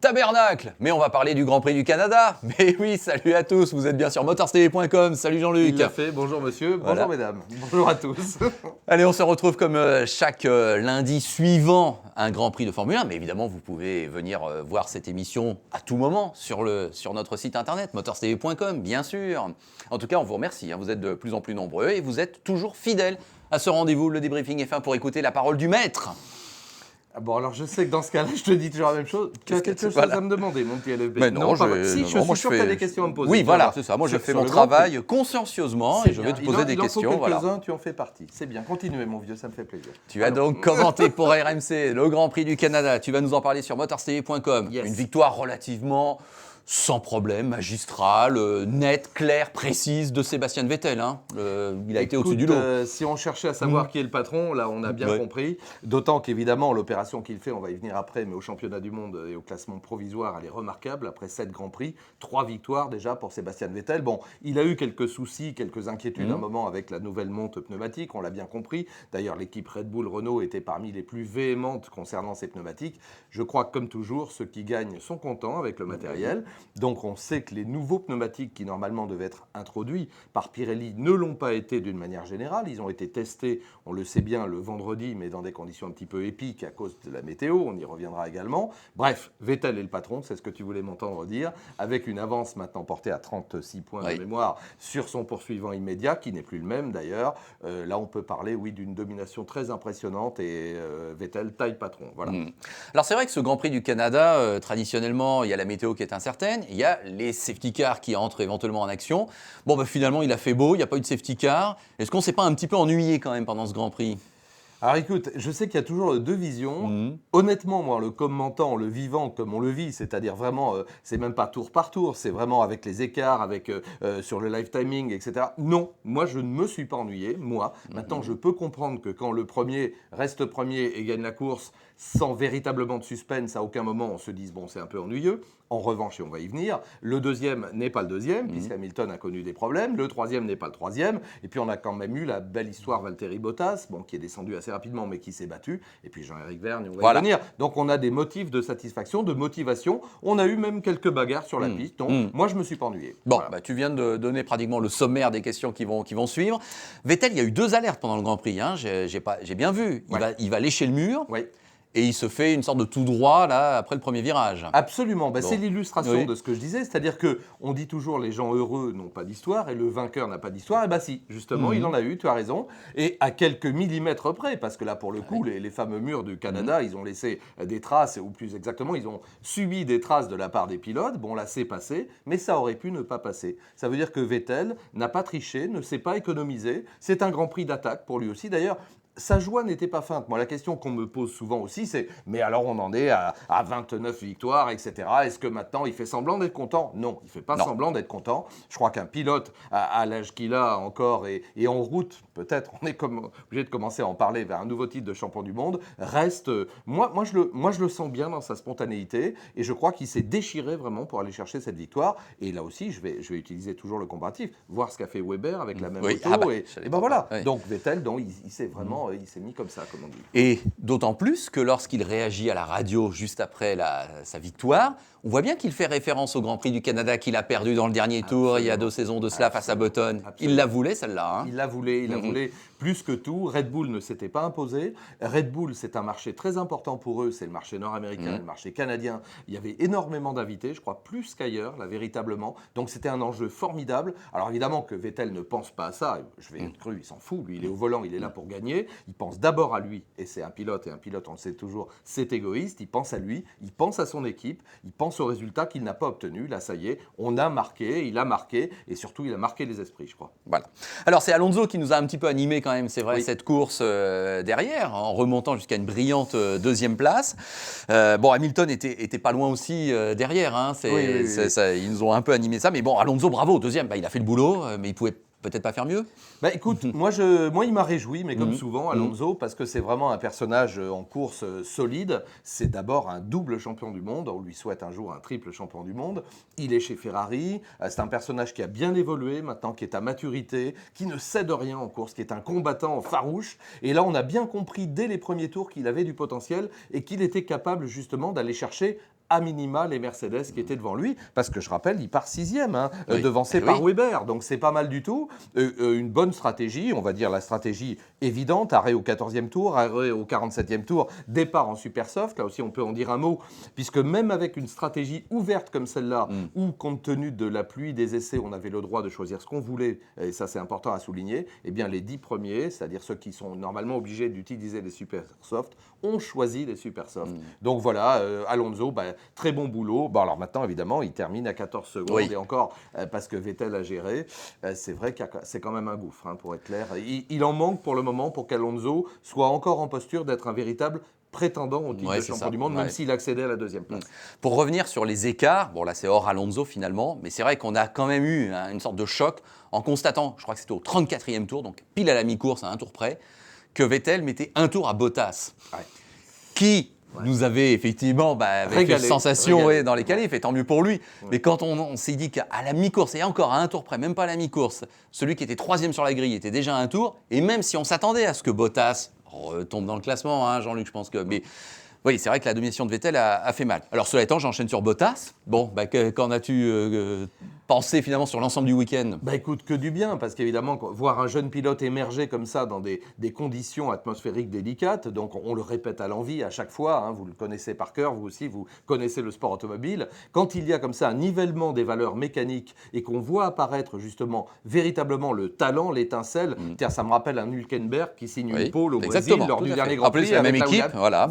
tabernacle. Mais on va parler du Grand Prix du Canada. Mais oui, salut à tous, vous êtes bien sur motorstv.com. Salut Jean-Luc. Il l'a fait, bonjour monsieur, Voilà. bonjour mesdames, bonjour à tous. Allez, on se retrouve comme chaque lundi suivant un Grand Prix de Formule 1. Mais évidemment, vous pouvez venir voir cette émission à tout moment sur notre site internet, motorstv.com, bien sûr. En tout cas, on vous remercie, vous êtes de plus en plus nombreux et vous êtes toujours fidèles à ce rendez-vous, le débriefing F1, pour écouter la parole du maître. Bon, alors je sais que dans ce cas-là, je te dis toujours la même chose. Tu as quelque chose à me demander, mon petit LFB? Mais non, je suis sûr que tu as des questions à me poser. Oui, voilà, c'est ça. Moi, je fais mon travail consciencieusement et je vais te poser des questions. Il en faut quelques-uns, tu en fais partie. C'est bien, continuez mon vieux, ça me fait plaisir. Tu as donc commenté pour RMC le Grand Prix du Canada. Tu vas nous en parler sur motorstv.com. Yes. Une victoire relativement sans problème, magistrale, nette, claire, précise de Sébastien Vettel. Il a été au-dessus du lot. Si on cherchait à savoir qui est le patron, là on a bien compris. D'autant qu'évidemment l'opération qu'il fait, on va y venir après, mais au championnat du monde et au classement provisoire, elle est remarquable. Après 7 Grands Prix, 3 victoires déjà pour Sébastien Vettel. Bon, il a eu quelques soucis, quelques inquiétudes à un moment avec la nouvelle monte pneumatique, on l'a bien compris. D'ailleurs l'équipe Red Bull Renault était parmi les plus véhémentes concernant ces pneumatiques. Je crois que comme toujours, ceux qui gagnent sont contents avec le matériel. Donc on sait que les nouveaux pneumatiques qui normalement devaient être introduits par Pirelli ne l'ont pas été d'une manière générale. Ils ont été testés, on le sait bien, le vendredi, mais dans des conditions un petit peu épiques à cause de la météo. On y reviendra également. Bref, Vettel est le patron, c'est ce que tu voulais m'entendre dire, avec une avance maintenant portée à 36 points de mémoire sur son poursuivant immédiat, qui n'est plus le même d'ailleurs. Là, on peut parler, oui, d'une domination très impressionnante et Vettel taille patron. Voilà. Alors c'est vrai que ce Grand Prix du Canada, traditionnellement, il y a la météo qui est incertaine. Il y a les safety cars qui entrent éventuellement en action. Bon, finalement, il a fait beau, il n'y a pas eu de safety car. Est-ce qu'on ne s'est pas un petit peu ennuyé quand même pendant ce Grand Prix ? Alors écoute, je sais qu'il y a toujours deux visions. Honnêtement, moi, le commentant, le vivant comme on le vit, c'est-à-dire vraiment, c'est même pas tour par tour, c'est vraiment avec les écarts, avec sur le live timing, etc. Non, moi, je ne me suis pas ennuyé, moi. Maintenant, je peux comprendre que quand le premier reste premier et gagne la course, sans véritablement de suspense, à aucun moment on se dise, bon, c'est un peu ennuyeux. En revanche, et on va y venir, le deuxième n'est pas le deuxième, puisqu'Hamilton a connu des problèmes. Le troisième n'est pas le troisième. Et puis, on a quand même eu la belle histoire Valtteri Bottas, qui est descendu assez rapidement, mais qui s'est battu. Et puis, Jean-Éric Vergne, on va y venir. Donc, on a des motifs de satisfaction, de motivation. On a eu même quelques bagarres sur la piste. Donc, moi, je ne me suis pas ennuyé. Bon, voilà. Tu viens de donner pratiquement le sommaire des questions qui vont suivre. Vettel, il y a eu 2 alertes pendant le Grand Prix. J'ai bien vu. Il va lécher le mur. Oui. Et il se fait une sorte de tout droit là après le premier virage. Absolument, c'est l'illustration de ce que je disais, c'est-à-dire qu'on dit toujours les gens heureux n'ont pas d'histoire et le vainqueur n'a pas d'histoire, et si, justement, il en a eu, tu as raison, et à quelques millimètres près, parce que là pour le coup, les fameux murs du Canada, ils ont laissé des traces, ou plus exactement, ils ont subi des traces de la part des pilotes, bon là c'est passé, mais ça aurait pu ne pas passer. Ça veut dire que Vettel n'a pas triché, ne s'est pas économisé, c'est un Grand Prix d'attaque pour lui aussi, d'ailleurs. Sa joie n'était pas feinte. Moi, la question qu'on me pose souvent aussi, c'est « Mais alors, on en est à 29 victoires, etc. Est-ce que maintenant, il fait semblant d'être content ?» Non, il ne fait pas semblant d'être content. Je crois qu'un pilote, à l'âge qu'il a encore et en route, peut-être, on est obligé de commencer à en parler vers un nouveau titre de champion du monde, reste... Moi, je le sens bien dans sa spontanéité et je crois qu'il s'est déchiré vraiment pour aller chercher cette victoire. Et là aussi, je vais utiliser toujours le comparatif, voir ce qu'a fait Weber avec la même moto. Et voilà. Oui. Donc, Vettel, il s'est vraiment... Il s'est mis comme ça, comme on dit. Et d'autant plus que lorsqu'il réagit à la radio juste après sa victoire, on voit bien qu'il fait référence au Grand Prix du Canada qu'il a perdu dans le dernier tour, il y a 2 saisons de cela face à Button. Il la voulait, celle-là. Il la voulait. Plus que tout, Red Bull ne s'était pas imposé. Red Bull, c'est un marché très important pour eux, c'est le marché nord-américain, le marché canadien. Il y avait énormément d'invités, je crois plus qu'ailleurs, là, véritablement. Donc c'était un enjeu formidable. Alors évidemment que Vettel ne pense pas à ça, je vais être cru, il s'en fout, lui il est au volant, il est là pour gagner. Il pense d'abord à lui, et c'est un pilote, on le sait toujours, c'est égoïste, il pense à lui, il pense à son équipe, il pense au résultat qu'il n'a pas obtenu. Là, ça y est, on a marqué, il a marqué, et surtout il a marqué les esprits, je crois. Voilà. Alors c'est Alonso qui nous a un petit peu animés quand même, c'est vrai, cette course derrière, en remontant jusqu'à une brillante 2e place. Hamilton était pas loin aussi derrière, ça, ils nous ont un peu animé ça, mais bon, Alonso, bravo, 2e, il a fait le boulot, mais il pouvait peut-être pas faire mieux. Écoute, moi il m'a réjoui, mais comme souvent, Alonso, parce que c'est vraiment un personnage en course solide. C'est d'abord un double champion du monde. On lui souhaite un jour un triple champion du monde. Il est chez Ferrari. C'est un personnage qui a bien évolué maintenant, qui est à maturité, qui ne cède rien en course, qui est un combattant farouche. Et là, on a bien compris dès les premiers tours qu'il avait du potentiel et qu'il était capable justement d'aller chercher à minima les Mercedes qui étaient devant lui, parce que je rappelle, il part 6e, devancé Eh par oui. Weber, donc c'est pas mal du tout. Une bonne stratégie, on va dire la stratégie évidente, arrêt au 14e tour, arrêt au 47e tour, départ en super soft, là aussi on peut en dire un mot, puisque même avec une stratégie ouverte comme celle-là, où compte tenu de la pluie des essais, on avait le droit de choisir ce qu'on voulait, et ça c'est important à souligner, eh bien les 10 premiers, c'est-à-dire ceux qui sont normalement obligés d'utiliser les super soft, ont choisi les super soft. Donc voilà, Alonso, très bon boulot. Bon, alors maintenant, évidemment, il termine à 14 secondes. Oui. Et encore, parce que Vettel a géré, c'est vrai que c'est quand même un gouffre, pour être clair. Il en manque pour le moment pour qu'Alonso soit encore en posture d'être un véritable prétendant au titre de champion du monde, même s'il accédait à la 2e place. Pour revenir sur les écarts, bon là c'est hors Alonso finalement, mais c'est vrai qu'on a quand même eu une sorte de choc en constatant, je crois que c'était au 34e tour, donc pile à la mi-course, à un tour près, que Vettel mettait un tour à Bottas, qui nous avait effectivement avait fait sensation dans les qualifs, et tant mieux pour lui. Mais quand on s'est dit qu'à la mi-course, et encore à un tour près, même pas à la mi-course, celui qui était 3e sur la grille était déjà à un tour, et même si on s'attendait à ce que Bottas retombe dans le classement, Jean-Luc, je pense que... Mais oui, c'est vrai que la domination de Vettel a fait mal. Alors cela étant, j'enchaîne sur Bottas. Bon, qu'en as-tu pensé finalement sur l'ensemble du week-end ? Écoute, que du bien, parce qu'évidemment, voir un jeune pilote émerger comme ça dans des conditions atmosphériques délicates, donc on le répète à l'envi à chaque fois, vous le connaissez par cœur, vous aussi, vous connaissez le sport automobile. Quand il y a comme ça un nivellement des valeurs mécaniques et qu'on voit apparaître justement véritablement le talent, l'étincelle, tiens, ça me rappelle un Hülkenberg qui signe une pole au Brésil lors du dernier Grand Prix. C'est la même équipe, voilà.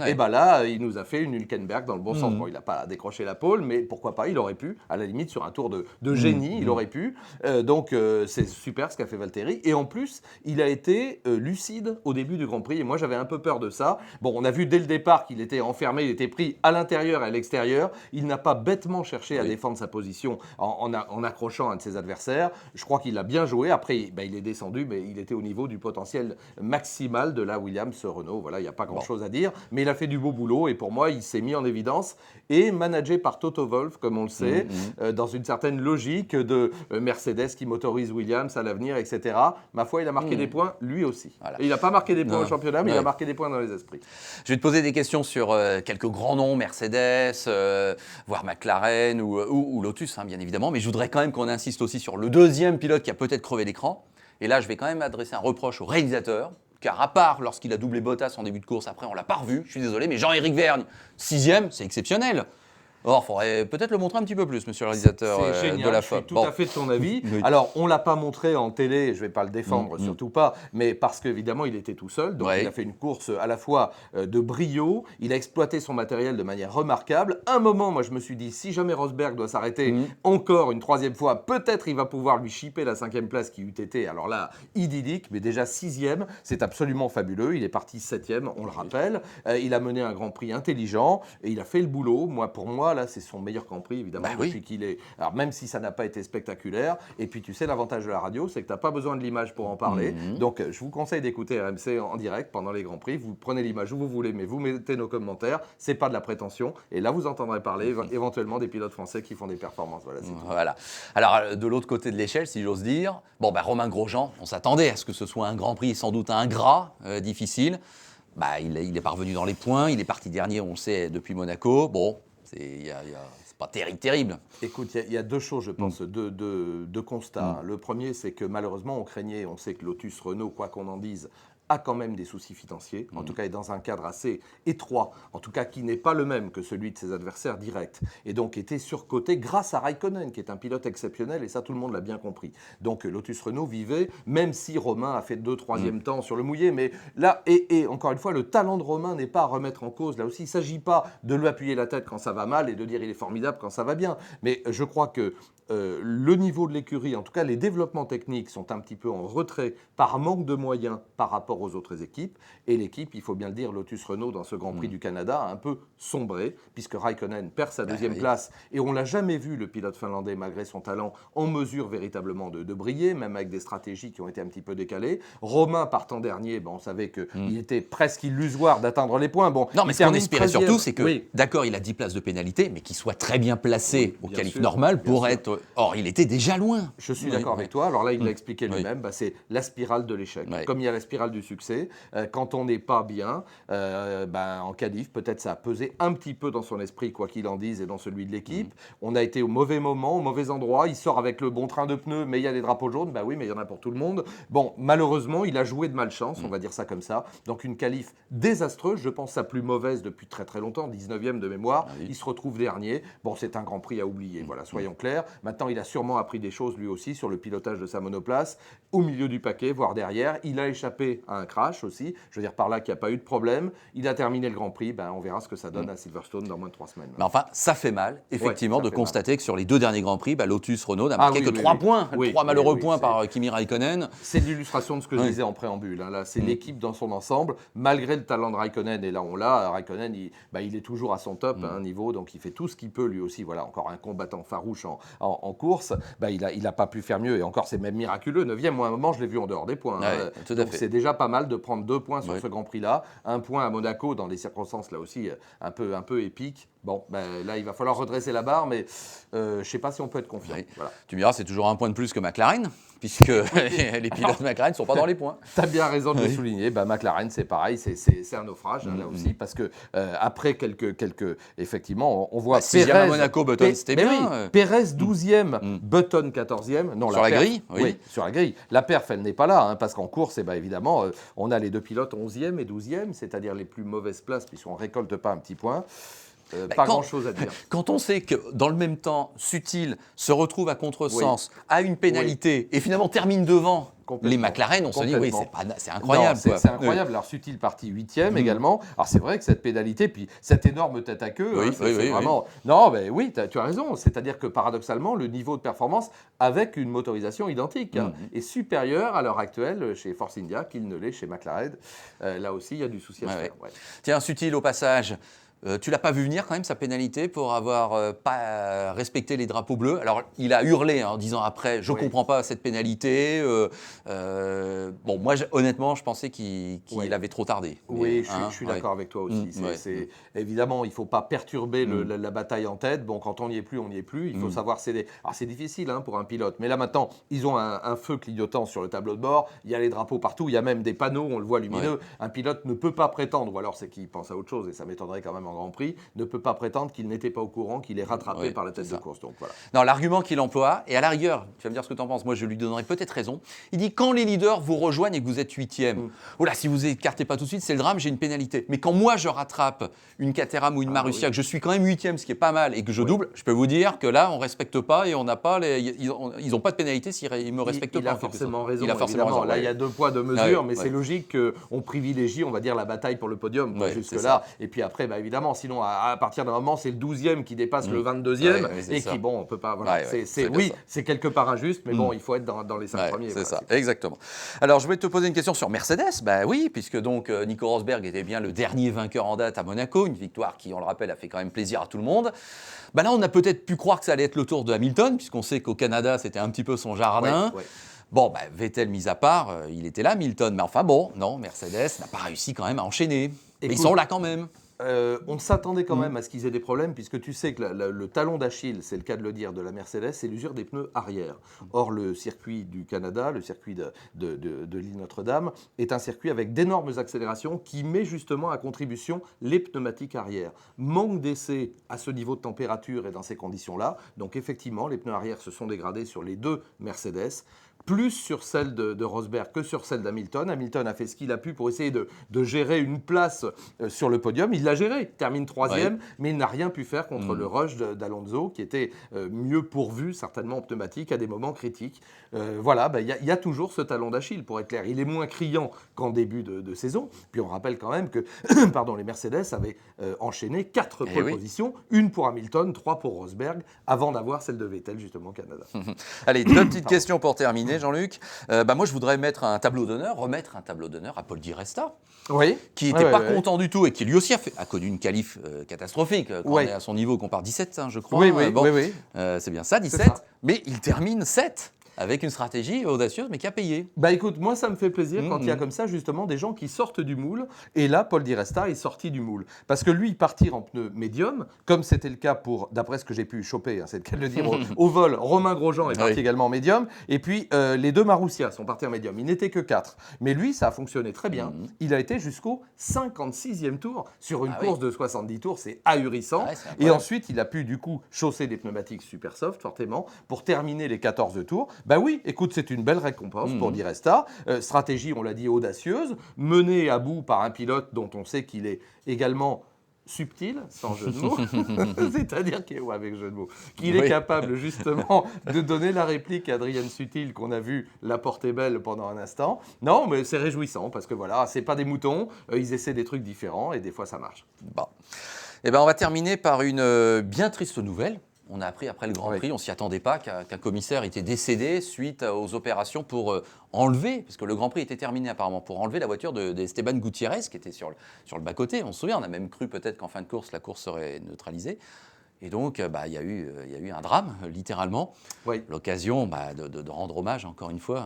Et là, il nous a fait une Hülkenberg dans le bon sens. Bon, il n'a pas décroché la pole, mais pourquoi pas, il aurait pu, à la limite, sur un tour de génie, il aurait pu. Donc, c'est super ce qu'a fait Valtteri. Et en plus, il a été lucide au début du Grand Prix. Et moi, j'avais un peu peur de ça. Bon, on a vu dès le départ qu'il était enfermé, il était pris à l'intérieur et à l'extérieur. Il n'a pas bêtement cherché à défendre sa position en accrochant un de ses adversaires. Je crois qu'il a bien joué. Après, il est descendu, mais il était au niveau du potentiel maximal de la Williams-Renault. Voilà, il n'y a pas grand-chose à dire. Mais il a fait du beau boulot et pour moi, il s'est mis en évidence et managé par Toto Wolff, comme on le sait, dans une certaine logique de Mercedes qui motorise Williams à l'avenir, etc. Ma foi, il a marqué des points, lui aussi. Voilà. Et il n'a pas marqué des points au championnat, mais il a marqué des points dans les esprits. Je vais te poser des questions sur quelques grands noms, Mercedes, voire McLaren ou Lotus, bien évidemment, mais je voudrais quand même qu'on insiste aussi sur le deuxième pilote qui a peut-être crevé l'écran. Et là, je vais quand même adresser un reproche au réalisateur, car à part lorsqu'il a doublé Bottas en début de course, après on l'a pas revu, je suis désolé, mais Jean-Éric Vergne, 6e, c'est exceptionnel. Or, il faudrait peut-être le montrer un petit peu plus, monsieur le réalisateur de la FOP. Je suis tout à fait de ton avis. Oui. Alors, on ne l'a pas montré en télé, je ne vais pas le défendre, surtout pas, mais parce qu'évidemment, il était tout seul. Donc, il a fait une course à la fois de brio, il a exploité son matériel de manière remarquable. Un moment, moi, je me suis dit, si jamais Rosberg doit s'arrêter encore une 3e fois, peut-être il va pouvoir lui chipper la 5e place qui eût été, alors là, idyllique, mais déjà 6e, c'est absolument fabuleux. Il est parti 7e, on le rappelle. Il a mené un Grand Prix intelligent et il a fait le boulot. Pour moi, là, c'est son meilleur Grand Prix, évidemment, depuis qu'il est... Alors, même si ça n'a pas été spectaculaire, et puis tu sais, l'avantage de la radio, c'est que tu n'as pas besoin de l'image pour en parler. Donc, je vous conseille d'écouter RMC en direct pendant les Grands Prix. Vous prenez l'image où vous voulez, mais vous mettez nos commentaires. C'est pas de la prétention. Et là, vous entendrez parler éventuellement des pilotes français qui font des performances. Voilà, c'est tout. Voilà. Alors, de l'autre côté de l'échelle, si j'ose dire, Romain Grosjean, on s'attendait à ce que ce soit un Grand Prix sans doute ingrat, difficile. Il est parvenu dans les points. Il est parti dernier, on le sait, depuis Monaco. Bon, c'est pas terrible. Écoute, il y a deux choses, je pense, deux constats. Le premier, c'est que malheureusement, on sait que Lotus Renault, quoi qu'on en dise, a quand même des soucis financiers, en tout cas est dans un cadre assez étroit, en tout cas qui n'est pas le même que celui de ses adversaires directs, et donc était surcoté grâce à Raikkonen, qui est un pilote exceptionnel, et ça tout le monde l'a bien compris. Donc Lotus Renault vivait, même si Romain a fait 2 3e temps sur le mouillé, mais là, et encore une fois, le talent de Romain n'est pas à remettre en cause, là aussi, il ne s'agit pas de lui appuyer la tête quand ça va mal et de dire il est formidable quand ça va bien, mais je crois que le niveau de l'écurie, en tout cas les développements techniques sont un petit peu en retrait par manque de moyens par rapport aux autres équipes. Et l'équipe, il faut bien le dire, Lotus Renault dans ce Grand Prix du Canada a un peu sombré puisque Raikkonen perd sa 2e place et on ne l'a jamais vu, le pilote finlandais, malgré son talent, en mesure véritablement de briller, même avec des stratégies qui ont été un petit peu décalées. Romain partant dernier, on savait qu'il était presque illusoire d'atteindre les points. Non, mais ce qu'on espérait surtout, c'est que, d'accord, il a 10 places de pénalité, mais qu'il soit très bien placé au qualif normal pour être... Or, il était déjà loin. Je suis d'accord avec toi. Alors là, il l'a expliqué lui-même. C'est la spirale de l'échec. Comme il y a la spirale du succès. Quand on n'est pas bien, en qualif, peut-être ça a pesé un petit peu dans son esprit, quoi qu'il en dise, et dans celui de l'équipe. On a été au mauvais moment, au mauvais endroit. Il sort avec le bon train de pneus, mais il y a des drapeaux jaunes. Bah oui, mais il y en a pour tout le monde. Bon, malheureusement, il a joué de malchance, on va dire ça comme ça. Donc une qualif désastreuse, je pense sa plus mauvaise depuis très très longtemps, 19e de mémoire. Il se retrouve dernier. Bon, c'est un Grand Prix à oublier, voilà, soyons clairs. Maintenant, il a sûrement appris des choses lui aussi sur le pilotage de sa monoplace, au milieu du paquet, voire derrière. Il a échappé à un crash aussi. Je veux dire par là qu'il n'y a pas eu de problème. Il a terminé le Grand Prix. On verra ce que ça donne à Silverstone dans moins de 3 semaines. Mais enfin, ça fait mal, effectivement, de constater que sur les 2 derniers Grands Prix, Lotus, Renault n'a marqué que 3 points. 3 malheureux points par Kimi Raikkonen. C'est l'illustration de ce que je disais en préambule. Là, c'est l'équipe dans son ensemble, malgré le talent de Raikkonen. Et là, on l'a. Raikkonen, il est toujours à son top niveau, donc il fait tout ce qu'il peut lui aussi. Voilà, encore un combattant farouche en course. Il n'a pas pu faire mieux. Et encore, c'est même miraculeux. 9e, moi, à un moment, je l'ai vu en dehors des points. Donc c'est déjà pas mal de prendre 2 points sur ce Grand Prix-là. 1 point à Monaco, dans des circonstances là aussi un peu épiques. Bon, là, il va falloir redresser la barre, mais je ne sais pas si on peut être confiant. Voilà. Tu me diras, c'est toujours 1 point de plus que McLaren, puisque les pilotes McLaren ne sont pas dans les points. Tu as bien raison de le souligner. McLaren, c'est pareil, c'est un naufrage, là aussi, parce que après quelques effectivement, on voit 6e à Monaco, Button, c'était bien. Oui, Pérez, 12e, Button, 14e. Non, sur la grille, oui, sur la grille. La perf, elle n'est pas là, parce qu'en course, évidemment, on a les 2 pilotes 11e et 12e, c'est-à-dire les plus mauvaises places, puisqu'on ne récolte pas un petit point. Pas grand-chose à dire. Quand on sait que dans le même temps, Sutil se retrouve à contresens, a une pénalité et finalement termine devant les McLaren, on se dit c'est incroyable. C'est incroyable. Alors Sutil parti 8e également. Alors c'est vrai que cette pénalité, puis cette énorme tête à queue, c'est vraiment. Non, tu as raison. C'est-à-dire que paradoxalement, le niveau de performance avec une motorisation identique est supérieur à l'heure actuelle chez Force India qu'il ne l'est chez McLaren. Là aussi, il y a du souci à se faire. Tiens, Sutil au passage. Tu l'as pas vu venir quand même, sa pénalité, pour avoir pas respecté les drapeaux bleus. Alors, il a hurlé en disant après, je comprends pas cette pénalité. Moi, honnêtement, je pensais qu'il avait trop tardé. Oui, je suis d'accord avec toi aussi. Évidemment, il ne faut pas perturber la bataille en tête. Bon, quand on n'y est plus, on n'y est plus. Il faut savoir céder. Alors, c'est difficile pour un pilote. Mais là, maintenant, ils ont un feu clignotant sur le tableau de bord. Il y a les drapeaux partout. Il y a même des panneaux, on le voit lumineux. Un pilote ne peut pas prétendre, ou alors c'est qu'il pense à autre chose, et ça m'étonnerait quand même en Grand Prix, ne peut pas prétendre qu'il n'était pas au courant, qu'il est rattrapé par la tête de course. Donc, voilà. Non, l'argument qu'il emploie, et à la rigueur, tu vas me dire ce que tu en penses, moi je lui donnerais peut-être raison, il dit quand les leaders vous rejoignent et que vous êtes 8e, si vous écartez pas tout de suite, c'est le drame, j'ai une pénalité. Mais quand moi je rattrape une Caterham ou une Marussia, que je suis quand même 8e, ce qui est pas mal, et que je double, je peux vous dire que là on respecte pas et on n'a pas ils ont pas de pénalité s'ils me respectent pas. Il a forcément raison. Il a forcément raison. Là, il y a 2 poids, 2 mesures, mais c'est logique qu'on privilégie, on va dire, la bataille pour le podium jusque-là. Et puis après, évidemment, sinon, à partir d'un moment, c'est le 12e qui dépasse le 22e et qui, on peut pas. Voilà, c'est quelque part injuste, mais bon, il faut être dans les 5 premiers. C'est ça, exactement. Alors, je vais te poser une question sur Mercedes. Oui, puisque donc Nico Rosberg était bien le dernier vainqueur en date à Monaco, une victoire qui, on le rappelle, a fait quand même plaisir à tout le monde. Là, on a peut-être pu croire que ça allait être le tour de Hamilton, puisqu'on sait qu'au Canada, c'était un petit peu son jardin. Bon, Vettel mis à part, il était là, Hamilton. Mais enfin bon, non, Mercedes n'a pas réussi quand même à enchaîner. Mais ils sont là quand même. On s'attendait quand même à ce qu'ils aient des problèmes, puisque tu sais que le talon d'Achille, c'est le cas de le dire, de la Mercedes, c'est l'usure des pneus arrière. Or, le circuit du Canada, le circuit de l'île Notre-Dame, est un circuit avec d'énormes accélérations qui met justement à contribution les pneumatiques arrière. Manque d'essai à ce niveau de température et dans ces conditions-là. Donc effectivement, les pneus arrière se sont dégradés sur les 2 Mercedes. Plus sur celle de Rosberg que sur celle d'Hamilton. Hamilton a fait ce qu'il a pu pour essayer de gérer une place sur le podium. Il l'a géré, il termine 3e, mais il n'a rien pu faire contre le rush d'Alonso, qui était mieux pourvu, certainement en pneumatique, à des moments critiques. Il y a toujours ce talon d'Achille, pour être clair. Il est moins criant qu'en début de saison. Puis on rappelle quand même que les Mercedes avaient enchaîné 4 pole positions, une pour Hamilton, 3 pour Rosberg, avant d'avoir celle de Vettel, justement, au Canada. Allez, 2 petites questions pour terminer. Jean-Luc, moi je voudrais remettre un tableau d'honneur à Paul Di Resta, qui n'était pas content du tout et qui lui aussi a connu une qualif catastrophique. Quand on est à son niveau, qu'on part 17, je crois. Oui. C'est bien ça, 17, mais il termine 7. avec une stratégie audacieuse, mais qui a payé. Bah écoute, moi ça me fait plaisir quand il y a comme ça justement des gens qui sortent du moule. Et là, Paul Di Resta est sorti du moule. Parce que lui, partir en pneu médium, comme c'était le cas pour, d'après ce que j'ai pu choper, c'est le cas de le dire, au vol, Romain Grosjean est parti également en médium. Et puis les deux Marussia sont partis en médium. Il n'était que 4. Mais lui, ça a fonctionné très bien. Il a été jusqu'au 56e tour sur une course de 70 tours. C'est ahurissant. Et ensuite, il a pu du coup chausser des pneumatiques super soft, fortement, pour terminer les 14 tours. Bah oui, écoute, c'est une belle récompense pour Di Resta. Stratégie, on l'a dit, audacieuse, menée à bout par un pilote dont on sait qu'il est également subtil, sans jeu de mots, c'est-à-dire qu'il est capable justement de donner la réplique à Adrien Sutil qu'on a vu la porter belle pendant un instant. Non, mais c'est réjouissant parce que voilà, c'est pas des moutons, ils essaient des trucs différents et des fois ça marche. Bon. Eh ben, on va terminer par une bien triste nouvelle. On a appris après le Grand Prix, on ne s'y attendait pas, qu'un commissaire était décédé suite aux opérations pour enlever, parce que le Grand Prix était terminé apparemment, pour enlever la voiture d'Esteban Gutiérrez qui était sur le bas-côté. On se souvient, on a même cru peut-être qu'en fin de course, la course serait neutralisée. Et donc, il y a eu un drame, littéralement. L'occasion de rendre hommage, encore une fois,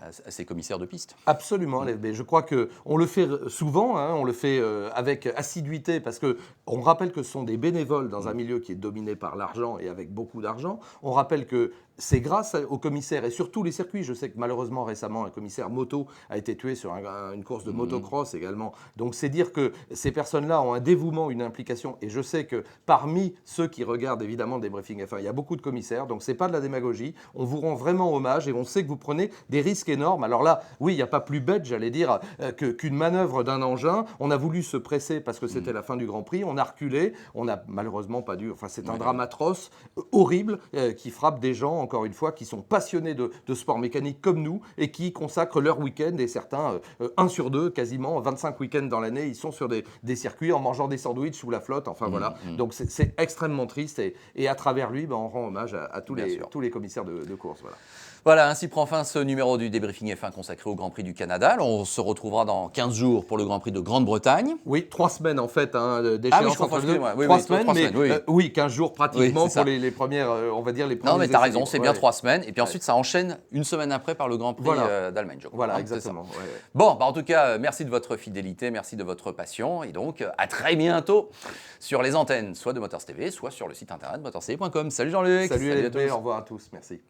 à ces commissaires de piste. Absolument, LFB. Je crois qu'on le fait souvent, on le fait avec assiduité, parce qu'on rappelle que ce sont des bénévoles dans un milieu qui est dominé par l'argent et avec beaucoup d'argent. On rappelle que c'est grâce aux commissaires et surtout les circuits. Je sais que malheureusement, récemment, un commissaire moto a été tué sur une course de motocross également. Donc, c'est dire que ces personnes-là ont un dévouement, une implication. Et je sais que parmi ceux qui regardent évidemment des briefings F1, il y a beaucoup de commissaires. Donc, ce n'est pas de la démagogie. On vous rend vraiment hommage et on sait que vous prenez des risques énormes. Alors là, oui, il n'y a pas plus bête, j'allais dire, qu'une manœuvre d'un engin. On a voulu se presser parce que c'était la fin du Grand Prix. On a reculé. On n'a malheureusement pas dû. Enfin, c'est un drame atroce, horrible, qui frappe des gens, encore une fois, qui sont passionnés de sport mécanique comme nous et qui consacrent leur week-end, et certains, 1 sur 2, quasiment 25 week-ends dans l'année, ils sont sur des circuits en mangeant des sandwichs sous la flotte, enfin voilà. Donc c'est extrêmement triste et à travers lui, on rend hommage à tous les commissaires de course. Voilà. Voilà, ainsi prend fin ce numéro du débriefing F1 consacré au Grand Prix du Canada. On se retrouvera dans 15 jours pour le Grand Prix de Grande-Bretagne. Oui, 3 semaines en fait d'échéance. Ah oui, je comprends, excusez-moi. 3 semaines, mais oui, 15 jours pratiquement pour les premières, on va dire les premières. Non, mais tu as raison, c'est bien 3 semaines. Et puis ensuite, ça enchaîne une semaine après par le Grand Prix d'Allemagne, je crois. Voilà, exactement. Bon, en tout cas, merci de votre fidélité, merci de votre passion. Et donc, à très bientôt sur les antennes, soit de Motors TV, soit sur le site internet motorstv.com. Salut Jean-Luc. Salut LFB, au revoir à tous, merci.